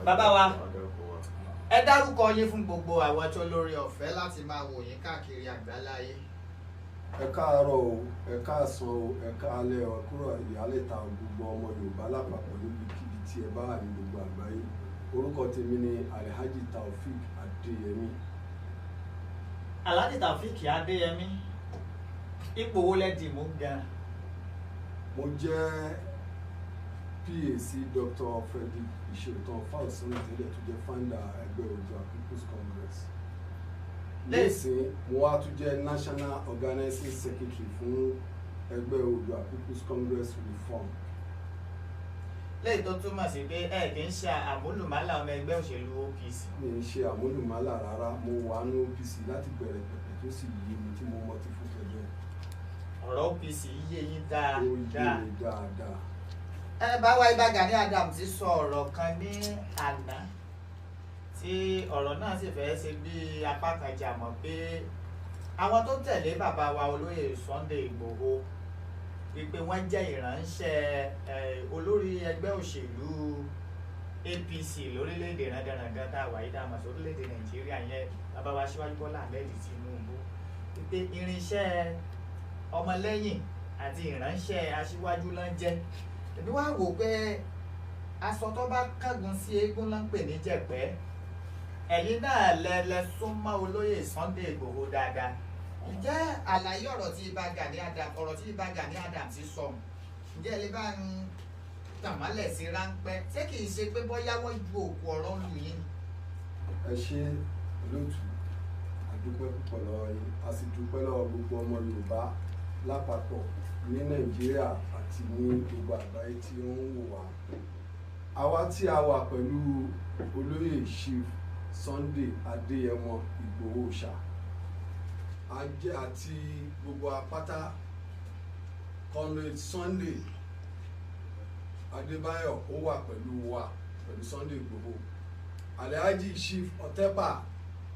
bàbá wa ẹ dárúkọ yín fún gbogbo àwọn tó lórí ọ̀fẹ́ láti máa wò yín káàkiri àgbáláyé. Ẹ káàárọ̀ o, ẹ káàsán o, ẹ káalẹ́ o, kúrò ìyálẹ̀ta gbogbo ọmọ Yorùbá lápapọ̀ níbikíbi tí ẹ bá wà ní gbogbo àgbáyé. Orúkọ tèmi ni Alhaji Taofeek Adéyẹmí. Alhaji Taofeek Adéyẹmí, ipò wo lẹ dì mú gan? Mo jẹ́ PAC Dr. Frederick Ìṣẹ̀tàn Fáwọsán tẹ́lẹ̀ tó jẹ́ founder ẹgbẹ́ Oòduà People's Congress. Lẹ́sìn mo wá tún jẹ́ National Organizing Secretary fún ẹgbẹ́ Oòduà People's Congress Reform. Lẹ́yìn tó túmọ̀ sí pé ẹ kì í ṣe àmúlùmálà ọmọ ẹgbẹ́ òṣèlú OPC. Mi ń ṣe àmúlùmálà rárá, mo wà ní OPC láti bẹ̀rẹ̀ pẹ̀pẹ̀ tó sì yé mi tí mo mọ̀ ti fún ẹgbẹ́. Ọ̀rọ̀ OPC yé yín Ó dáadáa. yé mi dáadáa. Báwa Ìbà Gani Adams ti sọ ọ̀rọ̀ kan ní àná tí ọ̀rọ̀ náà sì fẹ́ ṣe bí apá kan jà mọ́ pé àwọn tó tẹ̀lé bàbá wa olóyè Sunday Igboho wípé wọ́n jẹ́ ìránṣẹ́ olórí ẹgbẹ́ òṣèlú APC lórílẹ̀‐èdè rádaràdà tá a wà yí dáhùn sí orílẹ̀‐èdè Nàìjíríà yẹn bàbá wa Aṣíwájú Bọ́lá Ahmed Tinubu wípé irinṣẹ́ ọmọlẹ́yìn àti ìránṣẹ́ aṣíwájú ló ń jẹ́. Èmi wá wò pé aṣọ tó bá kángun sí eégún ló ń pè ní jẹ̀pẹ́. Ẹ̀yin náà lẹ súnmọ́ olóyè Sunday Igboho dáadáa. Ǹjẹ́ àlàyé ọ̀rọ̀ tí Ìbà Gani Adams ti sọ ǹjẹ́ ẹ lè bá ń tàmálẹ̀ sí ráńpẹ́ ṣé kìí ṣe pé bóyá wọ́n ju òkú ọ̀rọ̀ lù yín? Ẹ ṣé olóòtú, a dúpẹ́ púpọ̀ lọ́wọ́ yín, a sì dúpẹ́ lọ́wọ́ gbogbo ọmọ Yorùbá lápapọ̀ ní Nàìjíríà àti ní gbogbo àgbáyé tí ó ń wò wá. Àwa tí a wà pẹ̀lú olóyè Chief Sunday Adéyẹmọ Ìgbòho Òòṣà àti gbogbo apáta Comrade Sunday Adébáyọ̀ ó wà pẹ̀lú wa pẹ̀lú Sunday Igboho. Alhaji Chief Ọ̀tẹ́pà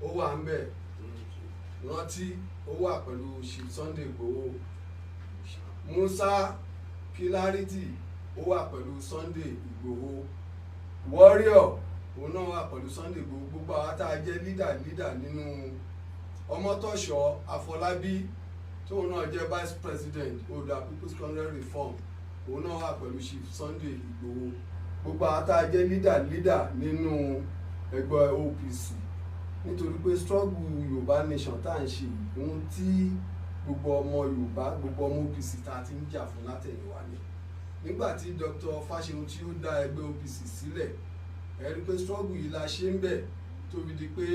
ó wà ń bẹ̀, Rántí ó wà pẹ̀lú Chief Sunday Igboho. Musa Kílárítì ó wà pẹ̀lú Sunday Igboho. Warrior òun náà wà pẹ̀lú Sunday Igboho. Gbogbo àwọn tá a jẹ́ leader nínú Ọmọtọ́ṣọ́ Afọlábí tóun náà jẹ́ Vice President Oòduà People's Congress Reform, òun náà wà pẹ̀lú Chief Sunday Igboho. Gbogbo àwọn tá a jẹ́ leader nínú ẹgbẹ́ OPC, nítorí pé struggle Yorùbá nation tá à ń ṣe ohun tí gbogbo ọmọ Yorùbá gbogbo ọmọ OPC tá a ti ń jà fún látẹ̀yìnwá ni. Nígbà tí Dr. Fáṣẹ̀hùn tí ó dá ẹgbẹ́ OPC sílẹ̀, ẹ rí pé struggle yìí la ṣe ń bẹ̀ tóbi di pé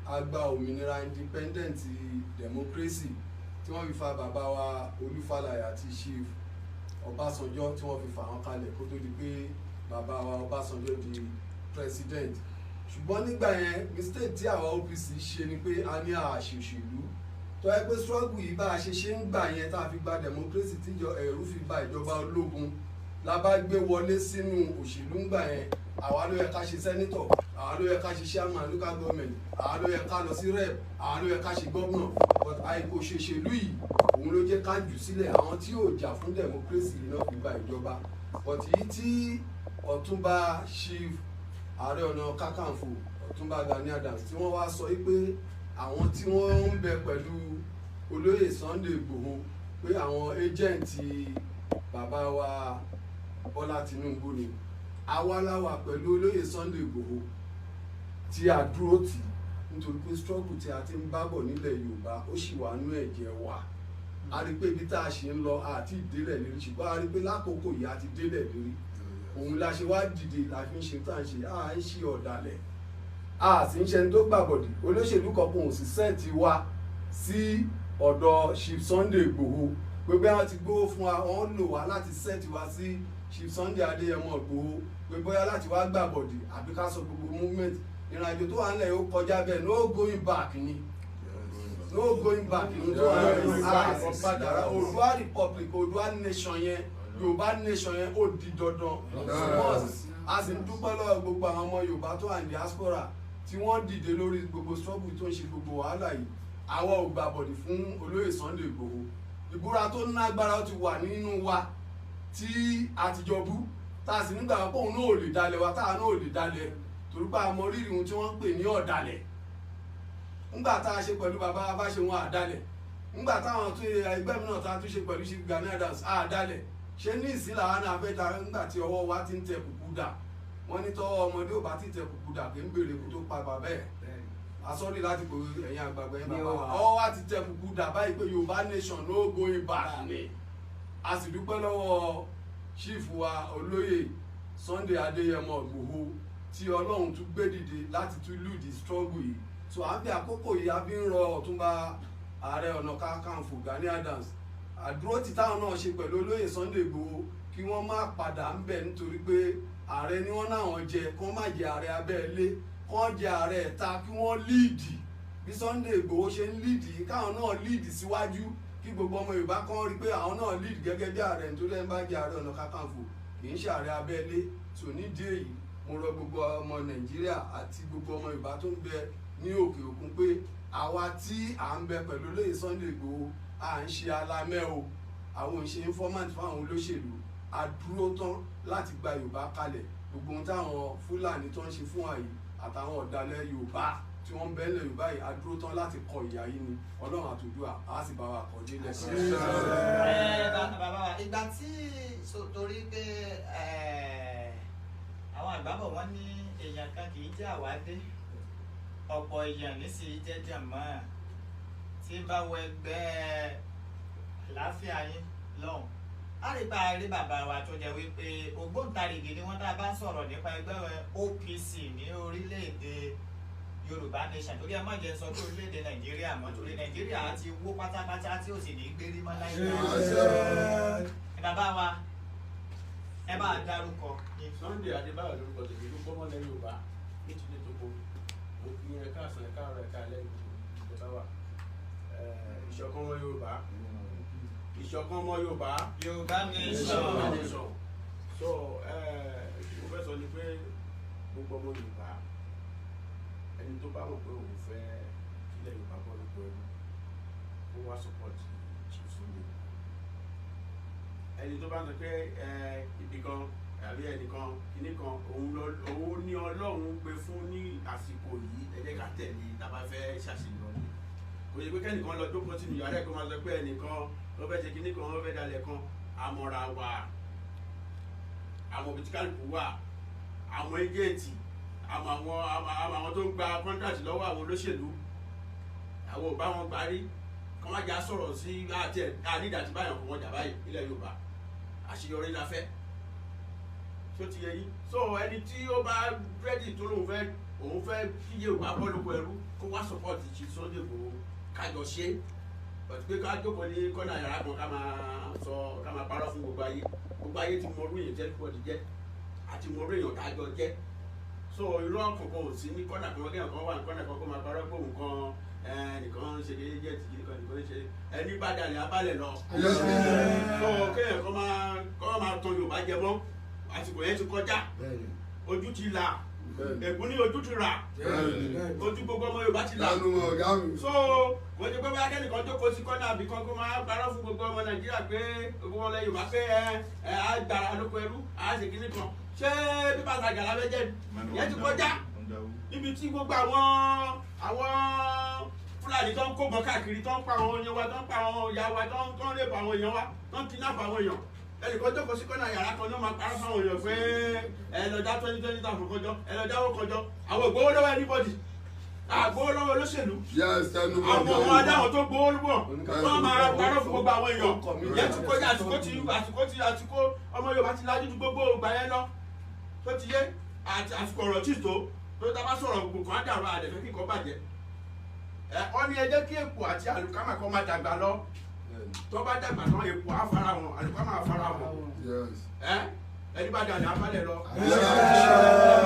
a gba òmìnira independent democracy tí wọ́n fi fa bàbá wa Olúfàlàyé àti Chief Ọbásanjọ́ tí wọ́n fi fà wọ́n kalẹ̀ kó tó di pé bàbá wa Ọbásanjọ́ di president. Ṣùgbọ́n nígbà yẹn mistake tí àwa OPC ṣe ni pé a ní àṣòṣèlú tó yẹ pé struggle yìí bá a ṣe ń gbà yẹn tá a fi gba democracy tíjọ ẹ̀rú fi ba ìjọba ológun la bá gbé wọlé sínú òṣèlú ńgbà yẹn. Àwa ló yẹ ká ṣe senator, àwa ló yẹ ká ṣe chairman local government, àwa ló yẹ ká lọ sí rep, àwa ló yẹ ká ṣe governor. But àìkò ṣèṣèlú yìí òun ló jẹ́ ká jù sílẹ̀. Àwọn tí yóò jà fún democracy náà fi gba ìjọba. But yìí tí Ọ̀túnba Chief Ààrẹ Ọ̀nà Kakanfò Ọ̀túnba Gani Adams tí wọ́n wá sọ wípé àwọn tí wọ́n ń bẹ pẹ̀lú olóyè Sunday Igboho pé àwọn ẹ́jẹ̀ǹtì bàbá wa Bọ́lá Tinubu ni. Àwa la wà pẹ̀lú olóyè Sunday Igboho tí a dúró tì nítorí pé struggle tí a ti ń bá bọ̀ nílẹ̀ Yorùbá ó sì wà nú ẹ̀jẹ̀ wa. A rí pé ibi tá a ṣe ń lọ àti ìdélẹ̀ lérí, ṣùgbọ́n a rí pé lákòókò yìí a ti délẹ̀ lérí. Òun la ṣe wá dìde la fi ń ṣe tá à ń ṣe, a ń ṣe ọ̀dàlẹ̀, a sì ń ṣe tó gbàbọ̀dì. Olóṣèlú kankan ò sì sẹ́ẹ̀tì wa sí ọ̀dọ̀ Chief Sunday Igboho pé bí wọ́n ti gbówó fún wa wọ́n lò wá láti sẹ́ẹ̀tì wa sí Chief Sunday Adéyẹmọ Igboho pé bóyá láti wá gbàbọ̀dì àbí ká sọ gbogbo movement ìrìnàjò tó wà nílẹ̀ yóò kọjá bẹ́ẹ̀, no going back ni, no going back ni tó wà nílẹ̀ àkọ́padà. Oòduà Republic, Oòduà nation yẹn, Yorùbá nation yẹn ó di dandan. A sì ń dúpẹ́ lọ́wọ́ gbogbo àwọn ọmọ Yorùbá tó wà ní diaspora tí wọ́n dìde lórí gbogbo struggle tó ń ṣe gbogbo wàhálà yìí. Àwa ò gbàbọ̀dì fún olóyè Sunday Igboho. Ìbúra tó ní agbára ti wà nínú wa tí àtijọ́ bú tá a sì nígbà pé òun náà ò lè dalẹ̀ wa táwa náà ò lè dalẹ̀ torí pé a mọ rírì ohun tí wọ́n ń pè ní ọ̀dàlẹ̀ ńgbà tá a ṣe pẹ̀lú bàbá Abáṣeun àdálẹ̀ ńgbà táwọn tó ẹgbẹ́ mi náà tá a tún ṣe pẹ̀lú Chief Gani Adams àdálẹ̀ ṣé ní ìsìlá wa náà fẹ́ ta ńgbà tí ọwọ́ wa ti ń tẹ kùkú dà wọ́n ní tọ́wọ́ ọmọdé ò bá ti tẹ kùkú dà kí ń béèrè kó tó pa bàbá ẹ̀ asọ́rí láti pè ẹ̀yìn àgbàgbà yẹn bàbá wa ọwọ́ wa ti tẹ kùkú dà báyìí pé Yorùbá nation no going back ni a sì dúpẹ́ lọ́wọ́ chief wa olóyè Sunday Adéyẹmọ Ìgbòho tí Ọlọ́run tún gbé dìde láti tún lead the struggle yìí so à ń fi àkókò yìí a fi ń rọ Ọ̀túnba Ààrẹ Ọ̀nà Kakanfò Gani Adams àdúró tí táwọn náà ṣe pẹ̀lú olóyè Sunday Ìgbòho kí wọ́n má padà ń bẹ̀ nítorí pé ààrẹ ni wọ́n náà jẹ kí wọ́n má jẹ ààrẹ abẹ́lé kí wọ́n jẹ ààrẹ ẹ̀ta kí wọ́n líìdì bí Sunday Ìgbòho ṣe ń líìdì káwọn náà líìdì síwájú kí gbogbo ọmọ Yorùbá kan rí pé àwọn náà líìdì gẹ́gẹ́ bí ààrẹ nítorí ẹ̀ ń bá jẹ ààrẹ Ọ̀nà Kakanfò kì í ṣe ààrẹ abẹ́lé tò nídìí èyí mo rọ gbogbo ọmọ Nàìjíríà àti gbogbo ọmọ Yorùbá tó ń bẹ ní òkè òkun pé àwa tí à ń bẹ pẹ̀lú olóyè Sunday Ìgbòho à ń ṣe alámẹ́ o àwọn ò ń ṣe informant fáwọn olóṣèlú a dúró tán láti gba Yorùbá kalẹ̀ gbogbo ohun táwọn Fúlàní tó ń ṣe fún àyè àtàwọn ọ̀dàlẹ̀ Yorùbá tí wọ́n ń bẹ nílẹ̀ Yorùbá yìí a dúró tán láti kọ ìyà yìí ni Ọlọ́run àtòdúà á sì bá wa kọ dé lẹ́sìn. bàbá wa ìgbà tí torí pé àwọn àgbàbọ̀ wọn ní èèyàn kan kì í jẹ́ àwádé ọ̀pọ̀ èèyàn nísìnyí jẹ́ jàmọ́ tí bá wọ ẹgbẹ́ àlàáfíà yín lọ́hùn àrípa rí bàbá wa tó jẹ́ wípé ògbóǹtarìgì ni wọ́n tá a bá sọ̀rọ̀ nípa ẹgbẹ́ OPC ní orílẹ̀-èdè Yorùbá nation torí ẹ má jẹ́ sọ pé orílẹ̀-èdè Nàìjíríà mọ́ torí Nàìjíríà ti wó pátápátá tí ò sì ní gbérí mọ́ láìpẹ́. Bàbá wa ẹ bá dárúkọ. Sunday Adébáyọ̀ lórúkọ tèmi ló gbọ́mọ́ lẹ́yìn Yorùbá ní tìlẹ̀ tó kó mo fi ẹ̀ka àsán ẹ̀ka ọ̀rọ̀ ẹ̀ka lẹ́yìn ìjọba wa ìṣọ̀kan ọmọ Yorùbá ìṣọ̀kan ọmọ Yorùbá Yorùbá nation. So mo fẹ́ sọ ni pé gbogbo ọmọ Yorùbá ẹni tó bá mọ̀ pé òun fẹ́ kílẹ̀ Yorùbá bọ́ lóko ẹrú kó wá support Chief Sunday. Ẹni tó bá sọ pé ibì kan àbí ẹnìkan kìíní kan òun ní Ọlọ́run gbé fún ní àsìkò yìí ẹ jẹ́ ká tẹ̀lé tàbá fẹ́ ṣàṣeyọrí. Kò yẹ pé kẹ́nìkan lọ jókòó sínú yàrá ẹ̀ kó máa sọ pé ẹnìkan ló fẹ́ ṣe kìíní kan ló fẹ́ dalẹ̀ kan àmọ̀ra wà àwọn òbítíkàlùkù wà àwọn ẹgẹ́ẹ̀tì àwọn tó ń gba contract lọ́wọ́ àwọn olóṣèlú àwọn ò bá wọn gbárí kọ́ má já sọ̀rọ̀ sí àti àdídà tí báyọ̀ kò wọ́n jà báyìí nílẹ̀ Yorùbá àṣeyọrí la fẹ́ tó ti yẹ yín so ẹni tí ó bá rẹ́dì tó lóun fẹ́ òun fẹ́ kí Yorùbá bọ́ lóko ẹrú kó wá support Chief Sunday Igboho kájọ ṣe pẹ̀lú pé ká jókòó ní kọ́nà yàrá kan ká máa parọ́ fún gbogbo ayé ti mọ orú èèyàn tẹ́lifí pọ̀ ti jẹ́ àti mọ orú èèyàn tájọ jẹ́ so irú ọkọ̀ọ̀kan ò sí ní kọ́nà kan kí ẹ̀kan wà ní kọ́nà kan kó máa parọ́ pé nǹkan nìkan ṣe déédéé jẹ́ ti nìkan ṣe ẹni bá dalẹ̀ abálẹ̀ lọ so kéèyàn kan máa tan Yorùbá jẹ mọ́ àsìkò yẹn ti kọjá ojú ti là ẹ̀gún ní ojú ti rà ojú gbogbo ọmọ Yorùbá ti là so wọ́n ti pẹ́ bá kẹ́nìkan jókòó sí kọ́nà àbí kan kó máa parọ́ fún gbogbo ọmọ Nàìjíríà pé gbogbo ọmọ Yorùbá pé á gbára lóko ẹrú á ṣe kíní kan ṣé bíbá àgbà lábẹ́ jẹ́ ìyẹn ti kọjá níbi tí gbogbo àwọn Fúlàní tó ń kó bọ́ káàkiri tó ń pa àwọn èèyàn wa tó ń pa àwọn ìyá wa tó ń rèpọ̀ àwọn èèyàn wa tó ń kidnap àwọn èèyàn ẹnìkan jókòó sí kọ́nà yàrá kan náà máa parọ́ fáwọn èèyàn pé ẹlọ́jà 20,000 kọjọ ẹlọ́jà ó kọjọ àwọn ògbówó lọ́wọ́ anybody àgbówó lọ́wọ́ olóṣèlú àwọn ọmọ adáwọn tó gbówó lọ́wọ́ wọ́n máa parọ́ fún gbogbo àwọn èèyàn ìyẹn ti kọjá àsìkò ọmọ Yorùbá ti lájú ju gbogbo ìgbà yẹn lọ tó ti yé àsìkò ọ̀rọ̀ tí tó tá bá sọ̀rọ̀ gbogbo kan á dàrú àdẹ̀fẹ́ kí nǹkan bàjẹ́ wọ́n ní ẹ jẹ́ kí èpò àti àlùkámà kan máa dàgbà lọ tó bá dàgbà tán èpò á fara wọn àlùkámà á fara wọn ẹni bá dalẹ̀ abálẹ̀ lọ ẹni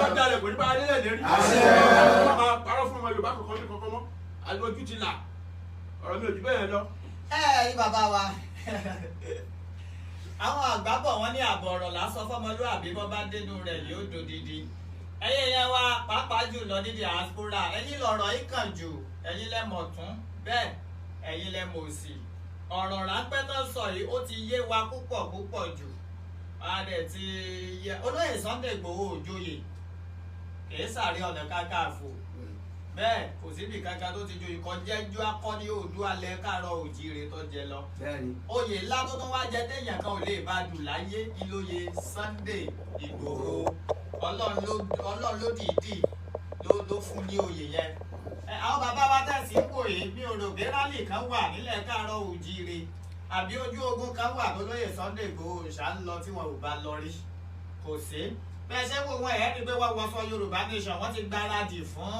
bá dalẹ̀ kò ní bá alẹ́ lérí wọ́n máa parọ́ fún ọmọ Yorùbá kọ̀ọ̀kan ní kọ̀ọ̀kan mọ́ àlójú ti là ọ̀rọ̀ mi ò jù bẹ́ẹ̀ lọ. Yí bàbá wa àwọn àgbà bọ̀ wọ́n ní àbọ̀ ọ̀rọ̀ lásán fọmọlúwàbí bọ́ bá dénú rẹ̀ yóò dòdìdì ẹ̀yin yẹn wá pàápàá jù lọ ní diaspora ẹ̀yin lọ̀rọ̀ yìí kàn jù ẹ̀yin lẹ mọ̀ tún bẹ́ẹ̀ ẹ̀yin lẹ mọ̀ sí ọ̀rọ̀ ráńpẹ́ tó sọ yìí ó ti yé wa púpọ̀ jù adẹ̀ ti yẹ olóyè Sunday Igboho òjòyè kìí sàárẹ̀ ọ̀nà kakanfò bẹ́ẹ̀ kò síbi kankan tó ti ju ìkọjẹ́jú akọni Oòduà alẹ́ káàárọ̀ oòjíire tó jẹ lọ. oyè ńlá tó tún wá jẹ téèyàn kan ò lè bá dù láyé ìlóye Sunday Ìgbòho Ọlọ́run ló dìídì ló fún ní oyè yẹn. àwọn bàbá wa tẹ̀sí ń wò yìí mi ò rò pé rálì kan wà nílẹ̀ káàárọ̀ oòjíire àbí ojú ogun kan wà tó lóye Sunday Ìgbòho ṣá ń lọ tí wọn ò bá lọ rí kò sí bẹ́ẹ̀ ṣé wo wọn ẹ̀ ẹ́ rí pé wọ́n wọṣọ Yorùbá Nation wọ́n ti gbáradì fún